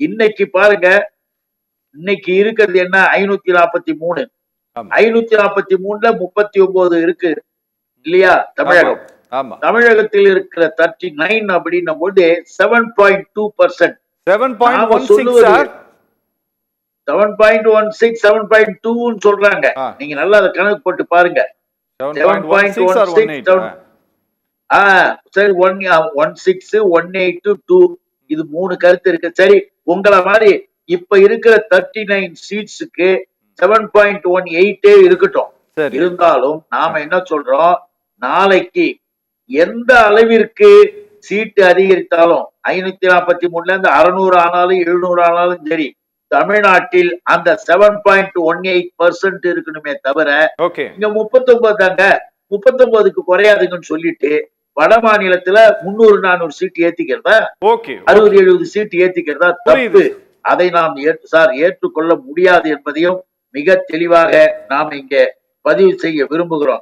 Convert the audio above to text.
இன்னைக்கு பாருங்க, இன்னைக்கு இருக்கிறது என்ன 543. ஆமா 543ல 39 இருக்கு இல்லையா தமிழகம். ஆமா தமிழகத்தில் இருக்கிற 39 அப்படின்னும் போது 7.2%. 7.16 சார் 7.16 7.2 சொல்றாங்க. நீங்க நல்லா அதை கணக்கு போட்டு பாருங்க. 7.16 சரி 16 18 2 இது 3 கருத்து இருக்கு. சரி, உங்களை மாதிரி இப்ப இருக்கிற 39 சீட்ஸுக்கு 7.18 இருக்கட்டும். இருந்தாலும் நாம என்ன சொல்றோம், நாளைக்கு எந்த அளவிற்கு சீட்டு அதிகரித்தாலும் 543ல இருந்து 600 ஆனாலும் 700 ஆனாலும் சரி, தமிழ்நாட்டில் அந்த 7.18% இருக்கணுமே தவிர இங்க 39 தாங்க, 39க்கு குறையாதுங்கன்னு சொல்லிட்டு வட மாநிலத்துல 300-400 சீட் ஏத்திக்கிறதா, 60-70 சீட் ஏத்திக்கிறதா தப்பு. அதை நாம் ஏற்றுக்கொள்ள முடியாது என்பதையும் மிக தெளிவாக நாம் இங்க பதிவு செய்ய விரும்புகிறோம்.